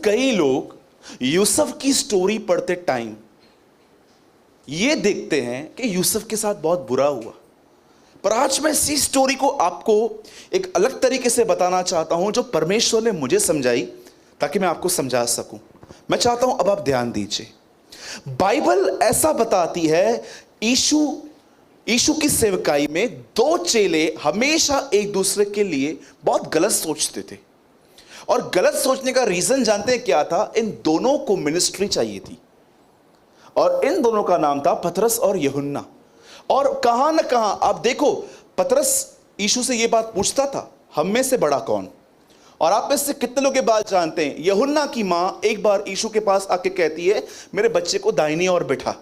कई लोग यूसुफ की स्टोरी पढ़ते टाइम ये देखते हैं कि यूसुफ के साथ बहुत बुरा हुआ, पर आज मैं इसी स्टोरी को आपको एक अलग तरीके से बताना चाहता हूं जो परमेश्वर ने मुझे समझाई, ताकि मैं आपको समझा सकूं। मैं चाहता हूं अब आप ध्यान दीजिए। बाइबल ऐसा बताती है, यीशु की सेवकाई में दो चेले हमेशा एक दूसरे के लिए बहुत गलत सोचते थे, और गलत सोचने का रीजन जानते हैं क्या था? इन दोनों को मिनिस्ट्री चाहिए थी, और इन दोनों का नाम था पतरस और यूहन्ना। और कहां ना कहां आप देखो, पतरस यीशु से यह बात पूछता था, हम में से बड़ा कौन? और आप में से कितने लोग ये बात जानते हैं? यूहन्ना की मां एक बार यीशु के पास आके कहती है, मेरे बच्चे को दाहिनी ओर बिठा।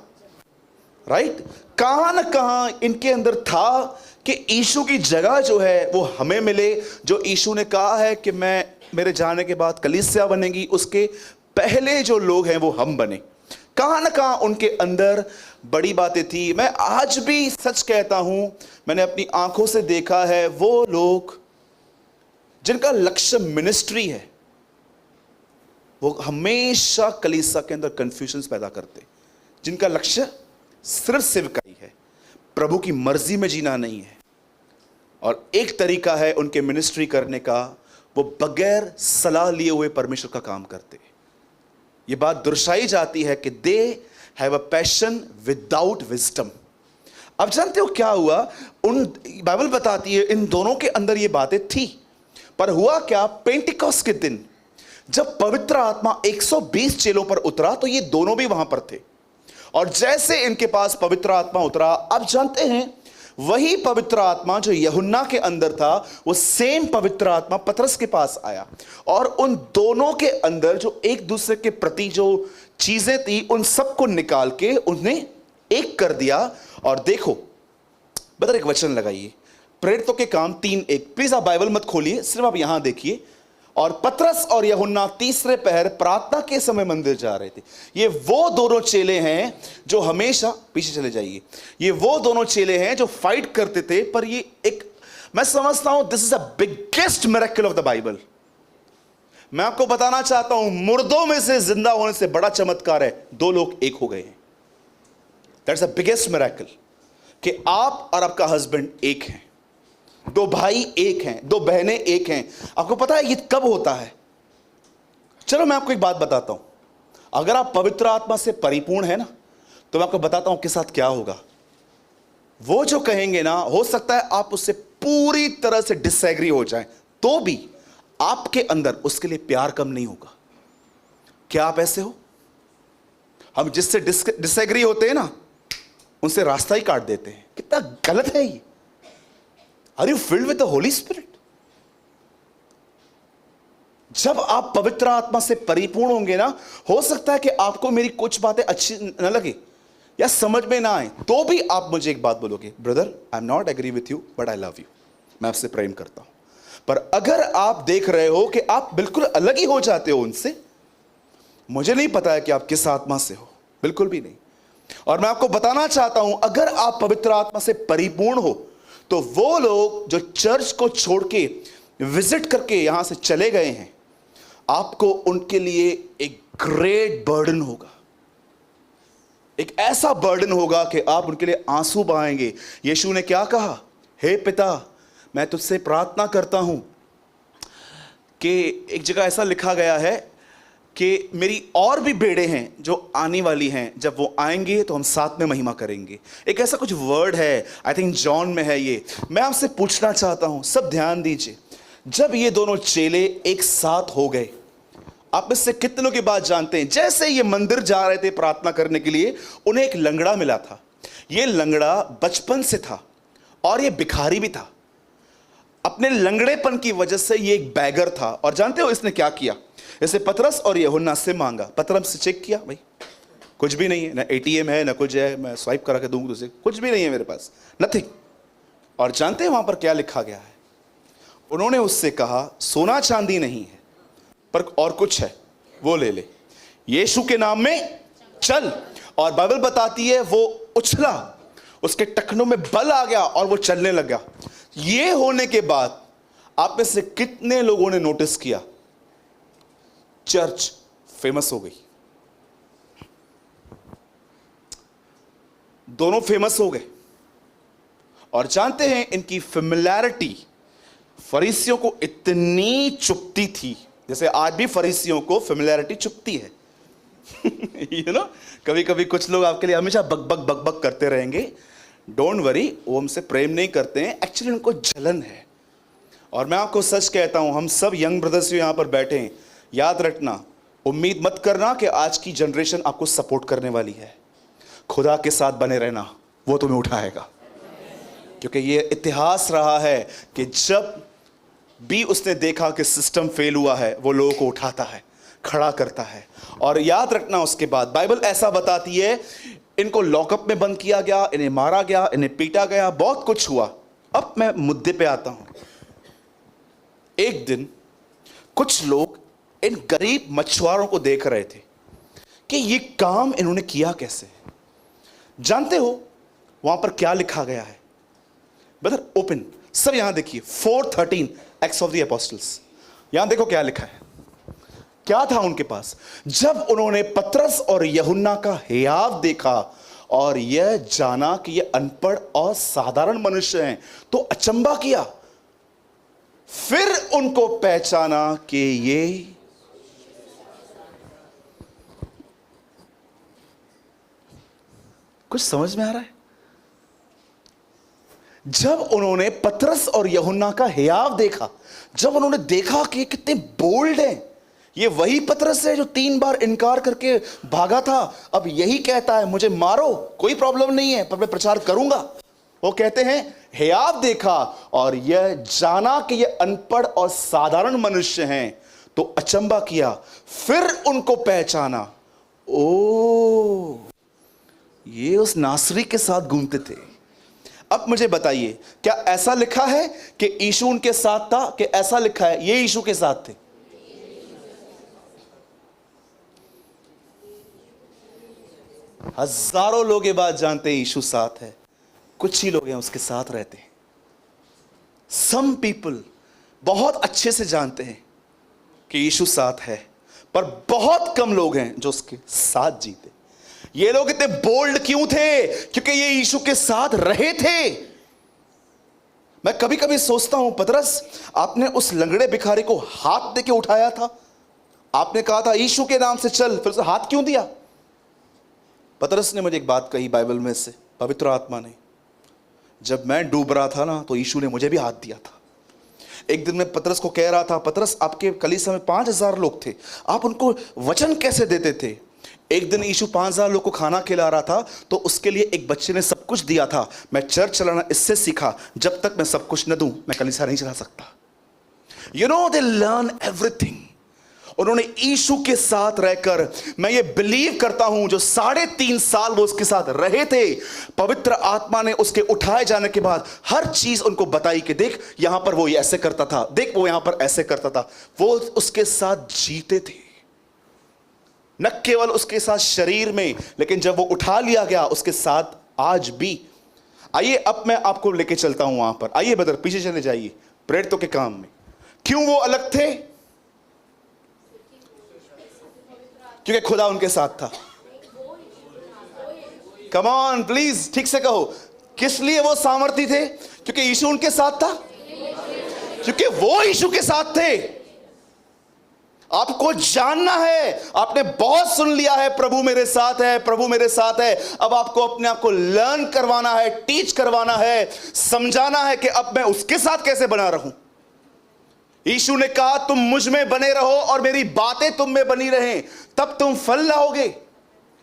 राइट? कहां ना कहां इनके अंदर था कि यीशु की जगह जो है वो हमें मिले। जो यीशु ने कहा है कि मेरे जाने के बाद कलीसिया बनेगी, उसके पहले जो लोग हैं वो हम बने। कहां ना कहां उनके अंदर बड़ी बातें थी। मैं आज भी सच कहता हूं, मैंने अपनी आंखों से देखा है, वो लोग जिनका लक्ष्य मिनिस्ट्री है, वो हमेशा कलीसिया के अंदर कंफ्यूजन पैदा करते। जिनका लक्ष्य सिर्फ सेवकाई है, प्रभु की मर्जी में जीना नहीं है, और एक तरीका है उनके मिनिस्ट्री करने का, वो बगैर सलाह लिए हुए परमेश्वर का काम करते। ये बात दर्शाई जाती है कि they have a passion without wisdom. अब जानते हो क्या हुआ? बाइबल बताती है इन दोनों के अंदर ये बातें थी, पर हुआ क्या? पेंटिकॉस्ट के दिन जब पवित्र आत्मा 120 चेलों पर उतरा, तो ये दोनों भी वहां पर थे, और जैसे इनके पास पवित्र आत्मा उतरा, अब जानते हैं वही पवित्र आत्मा जो यूहन्ना के अंदर था, वो सेम पवित्र आत्मा पतरस के पास आया, और उन दोनों के अंदर जो एक दूसरे के प्रति जो चीजें थी, उन सबको निकाल के उन्हें एक कर दिया। और देखो, बता एक वचन लगाइए, प्रेरितों के काम 3:1। प्लीज आप बाइबल मत खोलिए, सिर्फ आप यहां देखिए। और पतरस और यूहन्ना तीसरे पहर प्रार्थना के समय मंदिर जा रहे थे। ये वो दोनों चेले हैं जो हमेशा, पीछे चले जाइए, ये वो दोनों चेले हैं जो फाइट करते थे, पर ये एक, मैं समझता हूं this is the biggest miracle of the Bible. मैं आपको बताना चाहता हूं, मुर्दों में से जिंदा होने से बड़ा चमत्कार है, दो लोग एक हो गए हैं। दैट्स द बिगेस्ट मिरेकल, कि आप और आपका हस्बैंड एक हैं, दो भाई एक हैं, दो बहनें एक हैं। आपको पता है ये कब होता है? चलो मैं आपको एक बात बताता हूं, अगर आप पवित्र आत्मा से परिपूर्ण है ना, तो मैं आपको बताता हूं के साथ क्या होगा। वो जो कहेंगे ना, हो सकता है आप उससे पूरी तरह से डिसएग्री हो जाए, तो भी आपके अंदर उसके लिए प्यार कम नहीं होगा। क्या आप ऐसे हो? हम जिससे डिसएग्री होते हैं ना, उनसे रास्ता ही काट देते हैं। कितना गलत है ये। Are you filled with the holy spirit? जब आप पवित्र आत्मा से परिपूर्ण होंगे ना, हो सकता है कि आपको मेरी कुछ बातें अच्छी न लगे या समझ में ना आए, तो भी आप मुझे एक बात बोलोगे, brother I am not agree with you but I love you, मैं आपसे प्रेम करता हूं। पर अगर आप देख रहे हो कि आप बिल्कुल अलग ही हो जाते हो उनसे, मुझे नहीं पता है कि आप किस आत्मा से हो, बिल्कुल भी नहीं। और मैं आपको बताना चाहता हूं, अगर आप पवित्र आत्मा से परिपूर्ण हो, तो वो लोग जो चर्च को छोड़ के विजिट करके यहां से चले गए हैं, आपको उनके लिए एक ग्रेट बर्डन होगा, एक ऐसा बर्डन होगा कि आप उनके लिए आंसू बहाएंगे। यीशु ने क्या कहा? हे पिता, मैं तुझसे प्रार्थना करता हूं, कि एक जगह ऐसा लिखा गया है कि मेरी और भी बेड़े हैं जो आने वाली हैं, जब वो आएंगे तो हम साथ में महिमा करेंगे। एक ऐसा कुछ वर्ड है, आई थिंक जॉन में है ये। मैं आपसे पूछना चाहता हूं, सब ध्यान दीजिए, जब ये दोनों चेले एक साथ हो गए, आप इससे कितनों की बात जानते हैं? जैसे ये मंदिर जा रहे थे प्रार्थना करने के लिए, उन्हें एक लंगड़ा मिला था। ये लंगड़ा बचपन से था और ये भिखारी भी था। अपने लंगड़ेपन की वजह से ये एक बैगर था, और जानते हो इसने क्या किया? इसे पतरस और यूहन्ना से मांगा। पतरस से चेक किया, भाई कुछ भी नहीं है, ना एटीएम है ना कुछ है, मैं स्वाइप करा के दूंगा तुझे, कुछ भी नहीं है मेरे पास, नथिंग। और जानते हैं वहां पर क्या लिखा गया है? उन्होंने उससे कहा, सोना चांदी नहीं है, पर और कुछ है, वो ले ले, यीशु के नाम में चल। और बाइबल बताती है वो उछला, उसके टखनों में बल आ गया और वो चलने लगा। ये होने के बाद आप में से कितने लोगों ने नोटिस किया चर्च फेमस हो गई, दोनों फेमस हो गए। और जानते हैं इनकी फेमिलियरिटी फरीसियों को इतनी चुभती थी, जैसे आज भी फरीसियों को फेमिलियरिटी चुभती है। यू नो, कभी कभी कुछ लोग आपके लिए हमेशा बक बक बक बक करते रहेंगे। डोंट वरी, वो हमसे प्रेम नहीं करते हैं, एक्चुअली उनको जलन है। और मैं आपको सच कहता हूं, हम सब यंग ब्रदर्स यहां पर बैठे हैं, याद रखना, उम्मीद मत करना कि आज की जनरेशन आपको सपोर्ट करने वाली है। खुदा के साथ बने रहना, वो तुम्हें उठाएगा। क्योंकि ये इतिहास रहा है कि जब भी उसने देखा कि सिस्टम फेल हुआ है, वो लोगों को उठाता है, खड़ा करता है। और याद रखना, उसके बाद बाइबल ऐसा बताती है, इनको लॉकअप में बंद किया गया, इन्हें मारा गया, इन्हें पीटा गया, बहुत कुछ हुआ। अब मैं मुद्दे पे आता हूं। एक दिन कुछ लोग इन गरीब मछुआरों को देख रहे थे कि ये काम इन्होंने किया कैसे। जानते हो वहां पर क्या लिखा गया है? ब्रदर ओपन, सब यहां देखिए, 4:13 एक्ट्स ऑफ द एपोस्टल्स। यहां देखो क्या लिखा है। क्या था उनके पास? जब उन्होंने पतरस और यूहन्ना का हियाव देखा और यह जाना कि ये अनपढ़ और साधारण मनुष्य हैं, तो अचंभा किया। फिर उनको पहचाना कि ये कुछ समझ में आ रहा है? जब उन्होंने पतरस और यूहन्ना का हियाव देखा, जब उन्होंने देखा कि कितने बोल्ड हैं, ये वही पतरस है जो 3 बार इनकार करके भागा था, अब यही कहता है मुझे मारो, कोई प्रॉब्लम नहीं है, पर मैं प्रचार करूंगा। वो कहते हैं हियाव देखा और यह जाना कि ये अनपढ़ और साधारण मनुष्य हैं, तो अचंभा किया। फिर उनको पहचाना, ओ ये उस नासरी के साथ घूमते थे। अब मुझे बताइए, क्या ऐसा लिखा है कि यीशु उनके साथ था, कि ऐसा लिखा है ये यीशु के साथ थे? हजारों लोग ये बात जानते हैं यीशु साथ है, कुछ ही लोग हैं उसके साथ रहते हैं। सम पीपल बहुत अच्छे से जानते हैं कि यीशु साथ है, पर बहुत कम लोग हैं जो उसके साथ जीते। ये लोग इतने बोल्ड क्यों थे? क्योंकि ये यीशु के साथ रहे थे। मैं कभी कभी सोचता हूं, पतरस आपने उस लंगड़े भिखारी को हाथ देके उठाया था, आपने कहा था यीशु के नाम से चल, फिर उसे हाथ क्यों दिया? पतरस ने मुझे एक बात कही बाइबल में से, पवित्र आत्मा ने, जब मैं डूब रहा था ना, तो यीशु ने मुझे भी हाथ दिया था। एक दिन मैं पतरस को कह रहा था, पतरस आपके कलीसिया में 5000 लोग थे, आप उनको वचन कैसे देते थे? एक दिन यीशु 5000 लोग को खाना खिला रहा था, तो उसके लिए एक बच्चे ने सब कुछ दिया था। मैं चर्च चलाना इससे सीखा, जब तक मैं सब कुछ न दूं मैं कलीसिया नहीं चला सकता। You know, they learn everything. उन्होंने यीशु के साथ रहकर, मैं ये बिलीव करता हूं, जो 3.5 साल वो उसके साथ रहे थे, पवित्र आत्मा ने उसके उठाए जाने के बाद हर चीज उनको बताई कि देख यहां पर वो ऐसे करता था, देख वो यहां पर ऐसे करता था। वो उसके साथ जीते थे, न केवल उसके साथ शरीर में, लेकिन जब वो उठा लिया गया उसके साथ आज भी। आइए अब मैं आपको लेके चलता हूं वहां पर। आइए ब्रदर पीछे चले जाइए, प्रेरितों के काम में। क्यों वो अलग थे? क्योंकि खुदा उनके साथ था। कम ऑन प्लीज, ठीक से कहो, किस लिए वो सामर्थी थे? क्योंकि यीशु उनके साथ था, क्योंकि वो यीशु के साथ थे। आपको जानना है, आपने बहुत सुन लिया है प्रभु मेरे साथ है, प्रभु मेरे साथ है। अब आपको अपने आप को लर्न करवाना है, टीच करवाना है, समझाना है कि अब मैं उसके साथ कैसे बना रहूं। यीशु ने कहा तुम मुझ में बने रहो और मेरी बातें तुम में बनी रहें, तब तुम फल लाओगे,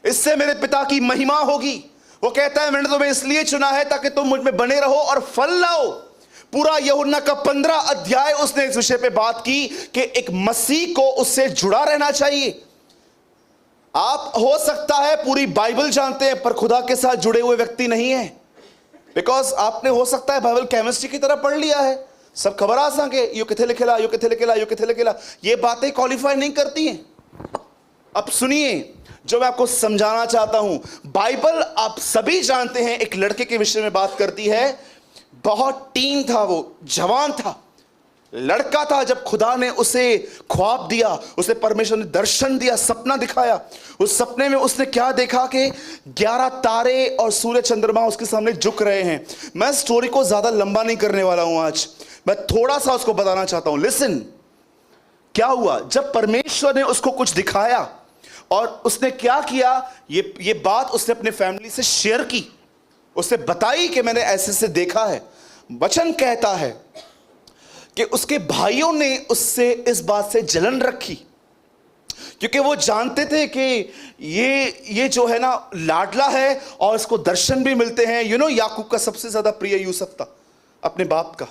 इससे मेरे पिता की महिमा होगी। वो कहता है मैंने तुम्हें इसलिए चुना है ताकि तुम मुझ में बने रहो और फल लाओ। पूरा यूहन्ना का 15 अध्याय उसने इस विषय पे बात की कि एक मसीह को उससे जुड़ा रहना चाहिए। आप हो सकता है पूरी बाइबल जानते हैं, पर खुदा के साथ जुड़े हुए व्यक्ति नहीं है। बिकॉज आपने हो सकता है बाइबल केमिस्ट्री की तरह पढ़ लिया है, सब खबर आ सके यो किथे लिखेला, यो किथे लिखेला, यो किथे लिखेला, ये बातें क्वालिफाई नहीं करती हैं। अब सुनिए जो मैं आपको समझाना चाहता हूं। बाइबल आप सभी जानते हैं एक लड़के के विषय में बात करती है, बहुत टीन था, वो जवान था, लड़का था, जब खुदा ने उसे ख्वाब दिया, उसे परमेश्वर ने दर्शन दिया, सपना दिखाया, उस सपने में उसने क्या देखा कि 11 तारे और सूर्य चंद्रमा उसके सामने झुक रहे हैं। मैं स्टोरी को ज्यादा लंबा नहीं करने वाला हूं आज, मैं थोड़ा सा उसको बताना चाहता हूं। लिसन, क्या हुआ जब परमेश्वर ने उसको कुछ दिखाया और उसने क्या किया, ये बात उसने अपने फैमिली से शेयर की, उससे बताई कि मैंने ऐसे से देखा है। वचन कहता है कि उसके भाइयों ने उससे इस बात से जलन रखी, क्योंकि वो जानते थे कि ये जो है ना लाडला है और इसको दर्शन भी मिलते हैं। याकूब का सबसे ज्यादा प्रिय यूसुफ था अपने बाप का,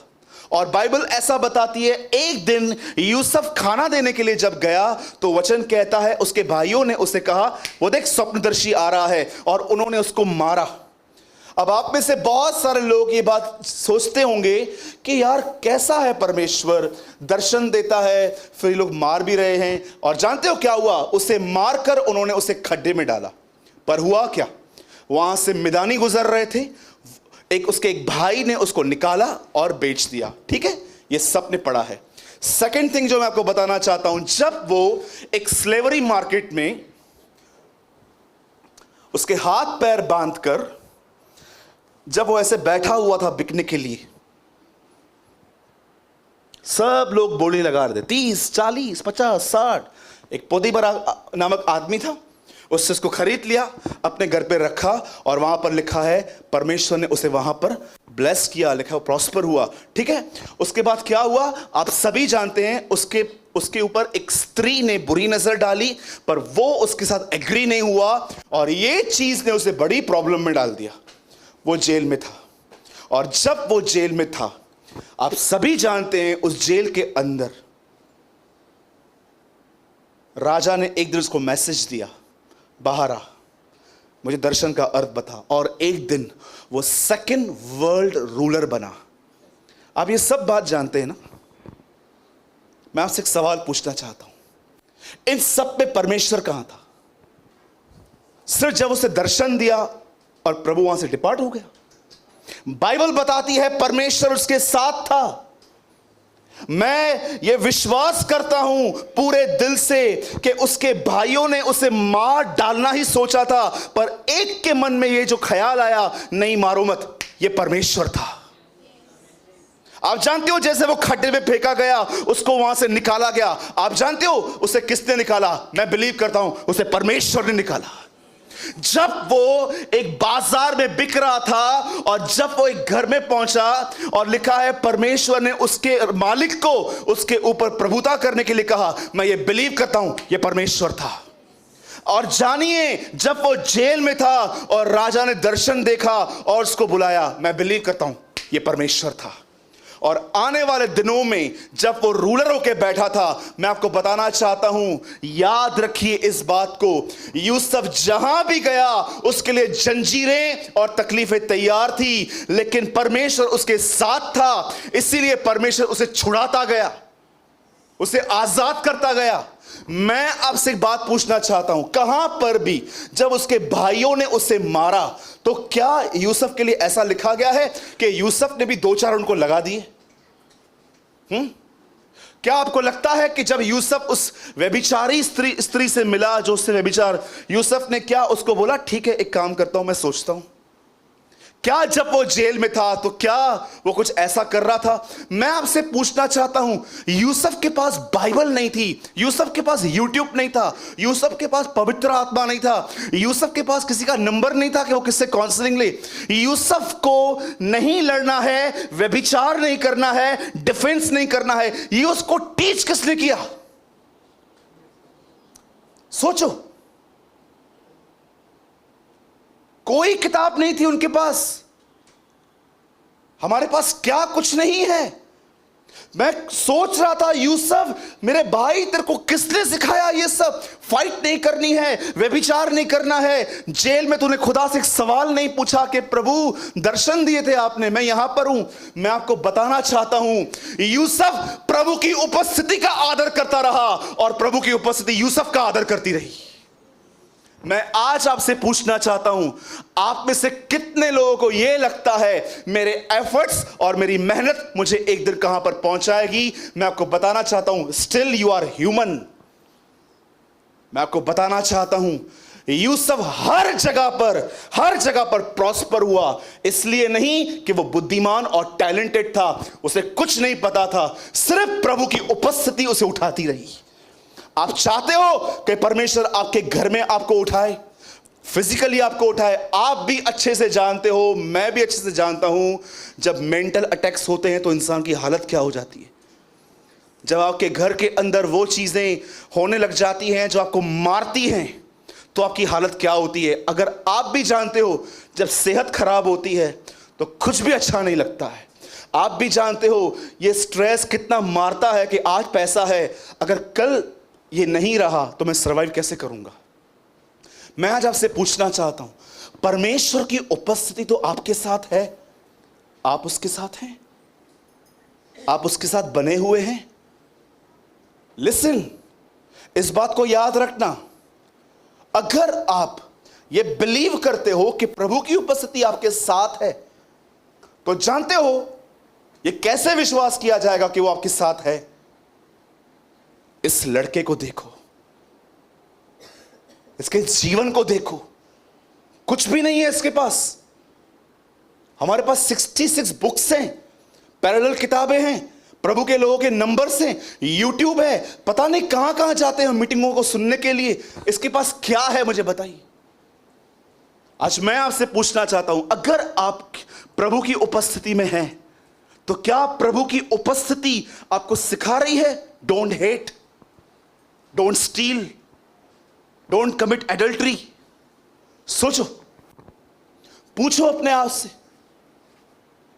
और बाइबल ऐसा बताती है एक दिन यूसुफ खाना देने के लिए जब गया तो वचन कहता है उसके भाइयों ने उसे कहा, वो देख स्वप्नदर्शी आ रहा है, और उन्होंने उसको मारा। अब आप में से बहुत सारे लोग ये बात सोचते होंगे कि यार कैसा है परमेश्वर, दर्शन देता है फिर ये लोग मार भी रहे हैं। और जानते हो क्या हुआ, उसे मारकर उन्होंने उसे खड्डे में डाला। पर हुआ क्या, वहां से मिदानी गुजर रहे थे, उसके एक भाई ने उसको निकाला और बेच दिया। ठीक है, ये सब ने पढ़ा है। सेकंड थिंग जो मैं आपको बताना चाहता हूं, जब वो एक स्लेवरी मार्केट में उसके हाथ पैर बांधकर जब वो ऐसे बैठा हुआ था बिकने के लिए, सब लोग बोली लगा रहे थे 30, 40, 50, 60। एक पोतीफर नामक आदमी था, उससे उसको खरीद लिया, अपने घर पे रखा, और वहां पर लिखा है परमेश्वर ने उसे वहां पर ब्लेस किया, लिखा प्रॉस्पर हुआ। ठीक है, उसके बाद क्या हुआ आप सभी जानते हैं, उसके ऊपर एक स्त्री ने बुरी नजर डाली, पर वो उसके साथ एग्री नहीं हुआ, और ये चीज ने उसे बड़ी प्रॉब्लम में डाल दिया। वो जेल में था, और जब वो जेल में था, आप सभी जानते हैं उस जेल के अंदर राजा ने एक दिन उसको मैसेज दिया, बाहर आ, मुझे दर्शन का अर्थ बता। और एक दिन वो सेकंड वर्ल्ड रूलर बना। आप ये सब बात जानते हैं ना, मैं आपसे एक सवाल पूछना चाहता हूं, इन सब पे परमेश्वर कहां था? सिर्फ जब उसे दर्शन दिया और प्रभु वहां से डिपार्ट हो गया। बाइबल बताती है परमेश्वर उसके साथ था। मैं ये विश्वास करता हूं पूरे दिल से कि उसके भाइयों ने उसे मार डालना ही सोचा था, पर एक के मन में ये जो ख्याल आया, नहीं मारो मत, ये परमेश्वर था। आप जानते हो जैसे वो खड्डे में फेंका गया, उसको वहां से निकाला गया, आप जानते हो उसे किसने निकाला? मैं बिलीव करता हूं उसे परमेश्वर ने निकाला। जब वो एक बाजार में बिक रहा था और जब वो एक घर में पहुंचा, और लिखा है परमेश्वर ने उसके मालिक को उसके ऊपर प्रभुता करने के लिए कहा, मैं ये बिलीव करता हूं ये परमेश्वर था। और जानिए जब वो जेल में था और राजा ने दर्शन देखा और उसको बुलाया, मैं बिलीव करता हूं ये परमेश्वर था। और आने वाले दिनों में जब वो रूलर होके बैठा था, मैं आपको बताना चाहता हूं, याद रखिए इस बात को, यूसुफ जहां भी गया उसके लिए जंजीरें और तकलीफें तैयार थी, लेकिन परमेश्वर उसके साथ था, इसीलिए परमेश्वर उसे छुड़ाता गया, उसे आजाद करता गया। मैं आपसे एक बात पूछना चाहता हूं, कहां पर भी जब उसके भाइयों ने उसे मारा, तो क्या यूसुफ के लिए ऐसा लिखा गया है कि यूसुफ ने भी 2-4 उनको लगा दिए? क्या आपको लगता है कि जब यूसुफ उस व्यभिचारी स्त्री से मिला जो उससे व्यभिचार, यूसुफ ने क्या उसको बोला ठीक है एक काम करता हूं मैं सोचता हूं? क्या जब वो जेल में था तो क्या वो कुछ ऐसा कर रहा था? मैं आपसे पूछना चाहता हूं, यूसुफ के पास बाइबल नहीं थी, यूसुफ के पास यूट्यूब नहीं था, यूसुफ के पास पवित्र आत्मा नहीं था, यूसुफ के पास किसी का नंबर नहीं था कि वो किससे काउंसलिंग ले। यूसुफ को नहीं लड़ना है, व्यभिचार नहीं करना है, डिफेंस नहीं करना है, ये उसको टीच किसने किया? सोचो, कोई किताब नहीं थी उनके पास। हमारे पास क्या कुछ नहीं है। मैं सोच रहा था यूसुफ मेरे भाई, तेरे को किसने सिखाया ये सब? फाइट नहीं करनी है, व्यभिचार नहीं करना है, जेल में तूने खुदा से एक सवाल नहीं पूछा कि प्रभु दर्शन दिए थे आपने, मैं यहां पर हूं। मैं आपको बताना चाहता हूं यूसुफ प्रभु की उपस्थिति का आदर करता रहा और प्रभु की उपस्थिति यूसुफ का आदर करती रही। मैं आज आपसे पूछना चाहता हूं, आप में से कितने लोगों को यह लगता है मेरे एफर्ट्स और मेरी मेहनत मुझे एक दिन कहां पर पहुंचाएगी? मैं आपको बताना चाहता हूं, स्टिल यू आर ह्यूमन। मैं आपको बताना चाहता हूं, यूसुफ हर जगह पर प्रॉस्पर हुआ, इसलिए नहीं कि वो बुद्धिमान और टैलेंटेड था, उसे कुछ नहीं पता था, सिर्फ प्रभु की उपस्थिति उसे उठाती रही। आप चाहते हो कि परमेश्वर आपके घर में आपको उठाए, फिजिकली आपको उठाए? आप भी अच्छे से जानते हो, मैं भी अच्छे से जानता हूं, जब मेंटल अटैक्स होते हैं तो इंसान की हालत क्या हो जाती है। जब आपके घर के अंदर वो चीजें होने लग जाती हैं जो आपको मारती हैं, तो आपकी हालत क्या होती है। अगर आप भी जानते हो, जब सेहत खराब होती है तो कुछ भी अच्छा नहीं लगता है। आप भी जानते हो ये स्ट्रेस कितना मारता है कि आज पैसा है, अगर कल ये नहीं रहा तो मैं सर्वाइव कैसे करूंगा। मैं आज आपसे पूछना चाहता हूं, परमेश्वर की उपस्थिति तो आपके साथ है, आप उसके साथ हैं, आप उसके साथ बने हुए हैं। लिसन, इस बात को याद रखना, अगर आप ये बिलीव करते हो कि प्रभु की उपस्थिति आपके साथ है, तो जानते हो ये कैसे विश्वास किया जाएगा कि वो आपके साथ है। इस लड़के को देखो, इसके जीवन को देखो, कुछ भी नहीं है इसके पास। हमारे पास 66 बुक्स हैं, पैरेलल किताबें हैं, प्रभु के लोगों के नंबर्स हैं, यूट्यूब है, पता नहीं कहां कहां जाते हैं मीटिंगों को सुनने के लिए। इसके पास क्या है मुझे बताइए। आज मैं आपसे पूछना चाहता हूं, अगर आप प्रभु की उपस्थिति में हैं, तो क्या प्रभु की उपस्थिति आपको सिखा रही है, don't hate, don't steel, don't commit adultery? सोचो, पूछो अपने आप से।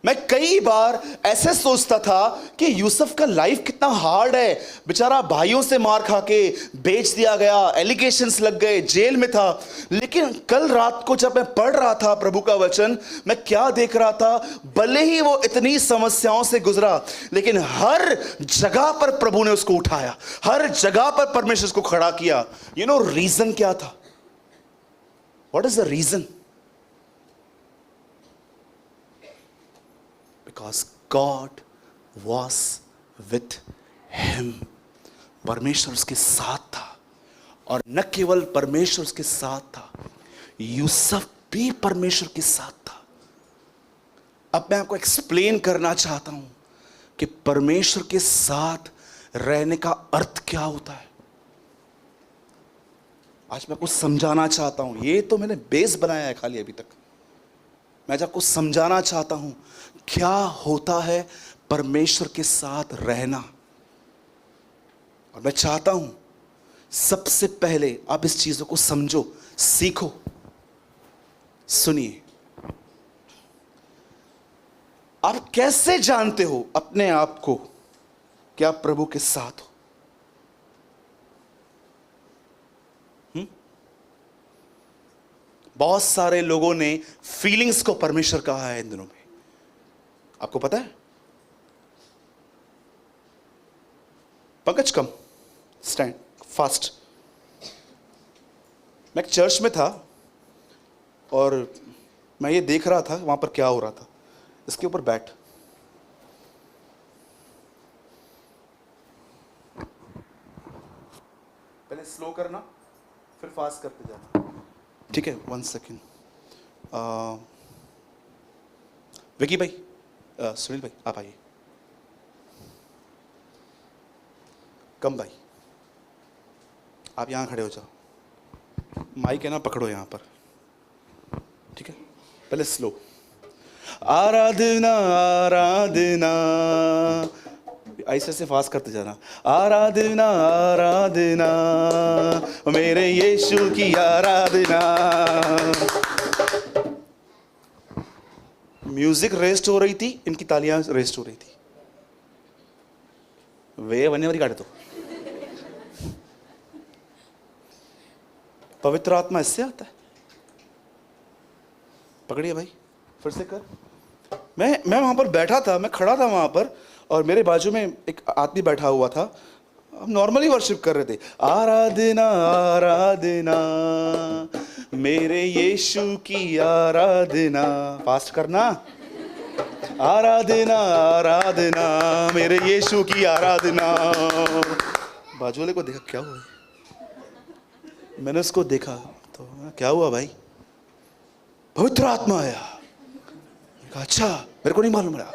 मैं कई बार ऐसे सोचता था कि यूसुफ का लाइफ कितना हार्ड है, बेचारा भाइयों से मार खा के बेच दिया गया, एलिगेशंस लग गए, जेल में था। लेकिन कल रात को जब मैं पढ़ रहा था प्रभु का वचन, मैं क्या देख रहा था, भले ही वो इतनी समस्याओं से गुजरा, लेकिन हर जगह पर प्रभु ने उसको उठाया, हर जगह पर परमेश्वर उसको खड़ा किया। यू नो रीजन क्या था? What is the reason? Because God was with him. परमेश्वर उसके साथ था, और न केवल परमेश्वर उसके साथ था, यूसुफ भी परमेश्वर के साथ था। अब मैं आपको एक्सप्लेन करना चाहता हूं कि परमेश्वर के साथ रहने का अर्थ क्या होता है। आज मैं आपको समझाना चाहता हूं, ये तो मैंने बेस बनाया है खाली अभी तक। मैं आज आपको समझाना चाहता हूं क्या होता है परमेश्वर के साथ रहना। और मैं चाहता हूं सबसे पहले आप इस चीजों को समझो, सीखो। सुनिए, आप कैसे जानते हो अपने आप को कि आप प्रभु के साथ हो? बहुत सारे लोगों ने फीलिंग्स को परमेश्वर कहा है इन दिनों में, आपको पता है? पंकज कम, स्टैंड फास्ट। मैं एक चर्च में था और मैं ये देख रहा था वहां पर क्या हो रहा था। इसके ऊपर बैठ। पहले स्लो करना, फिर फास्ट करते जाना, ठीक है? 1 सेकेंड। विकी भाई, सुनील भाई, आप आइए। कम भाई, आप यहाँ खड़े हो जाओ। माइक है ना, पकड़ो यहाँ पर, ठीक है? पहले स्लो। आराधना आराधना, ऐसे से फास्ट करते जाना। आराधना आराधना, मेरे यीशु की आराधना। म्यूजिक रेस्ट हो रही थी, इनकी तालियां रेस्ट हो रही थी। वे वन्य वाली काटे तो पवित्र आत्मा इससे आता है। पकड़िए भाई, फिर से कर। मैं वहां पर बैठा था, मैं खड़ा था वहां पर, और मेरे बाजू में एक आदमी बैठा हुआ था। हम नॉर्मली वर्शिप कर रहे थे, आराधना आराधना मेरे यीशु की आराधना। फास्ट करना, आराधना आराधना, मेरे यीशु की आराधना। बाजू वाले को देखा, क्या हुआ? मैंने उसको देखा तो क्या हुआ भाई? पवित्र आत्मा आया। अच्छा, मेरे को नहीं मालूम रहा।